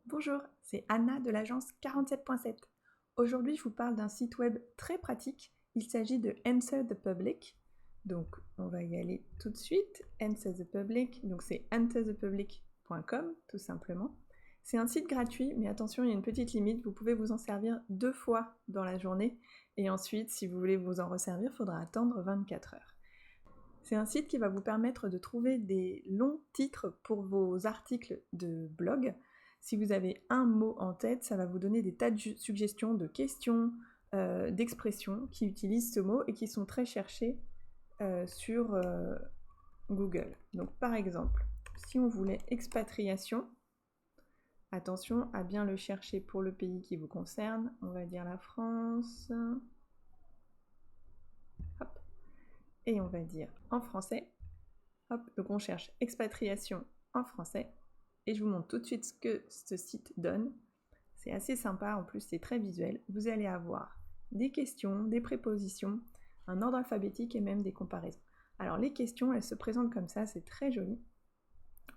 Bonjour, c'est Anna de l'agence 47.7. Aujourd'hui, je vous parle d'un site web très pratique. Il s'agit de Answer the Public. Donc, on va y aller tout de suite. Answer the Public, donc c'est answerthepublic.com tout simplement. C'est un site gratuit, mais attention, il y a une petite limite. Vous pouvez vous en servir 2 fois dans la journée. Et ensuite, si vous voulez vous en resservir, il faudra attendre 24 heures. C'est un site qui va vous permettre de trouver des longs titres pour vos articles de blog. Si vous avez un mot en tête, ça va vous donner des tas de suggestions de questions, d'expressions qui utilisent ce mot et qui sont très cherchées sur Google. Donc par exemple, si on voulait expatriation, attention à bien le chercher pour le pays qui vous concerne. On va dire la France. Hop. Et on va dire en français. Hop, donc on cherche expatriation en français. Et je vous montre tout de suite ce que ce site donne. C'est assez sympa, en plus c'est très visuel. Vous allez avoir des questions, des prépositions, un ordre alphabétique et même des comparaisons. Alors les questions, elles se présentent comme ça, c'est très joli.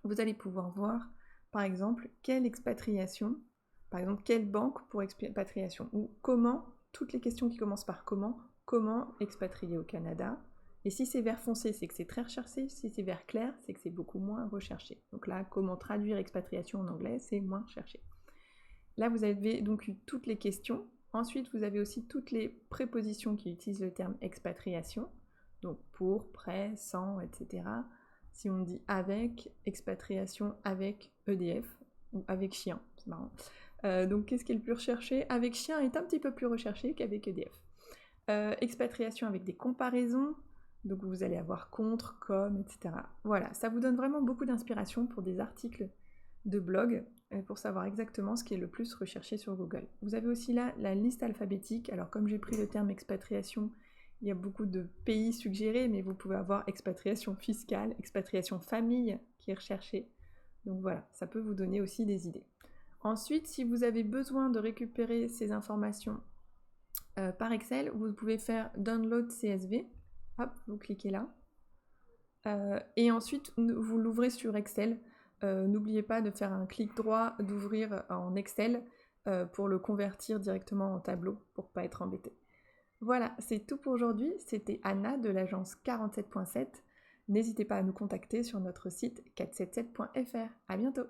Vous allez pouvoir voir, par exemple, quelle expatriation, par exemple, quelle banque pour expatriation, ou comment, toutes les questions qui commencent par comment expatrier au Canada. Et si c'est vert foncé, c'est que c'est très recherché. Si c'est vert clair, c'est que c'est beaucoup moins recherché. Donc là, comment traduire expatriation en anglais, c'est moins recherché. Là, vous avez donc eu toutes les questions. Ensuite, vous avez aussi toutes les prépositions qui utilisent le terme expatriation. Donc pour, près, sans, etc. Si on dit avec, expatriation avec EDF, ou avec chien, c'est marrant. Donc qu'est-ce qui est le plus recherché? Avec chien est un petit peu plus recherché qu'avec EDF. Expatriation avec des comparaisons, donc vous allez avoir contre, comme, etc. Voilà, ça vous donne vraiment beaucoup d'inspiration pour des articles de blog, pour savoir exactement ce qui est le plus recherché sur Google. Vous avez aussi là la liste alphabétique. Alors comme j'ai pris le terme expatriation, il y a beaucoup de pays suggérés, mais vous pouvez avoir expatriation fiscale, expatriation famille qui est recherchée. Donc voilà, ça peut vous donner aussi des idées. Ensuite, si vous avez besoin de récupérer ces informations par Excel, vous pouvez faire Download CSV. Hop, vous cliquez là. Et ensuite, vous l'ouvrez sur Excel. N'oubliez pas de faire un clic droit, d'ouvrir en Excel pour le convertir directement en tableau pour ne pas être embêté. Voilà, c'est tout pour aujourd'hui. C'était Anna de l'agence 47.7. N'hésitez pas à nous contacter sur notre site 477.fr. À bientôt!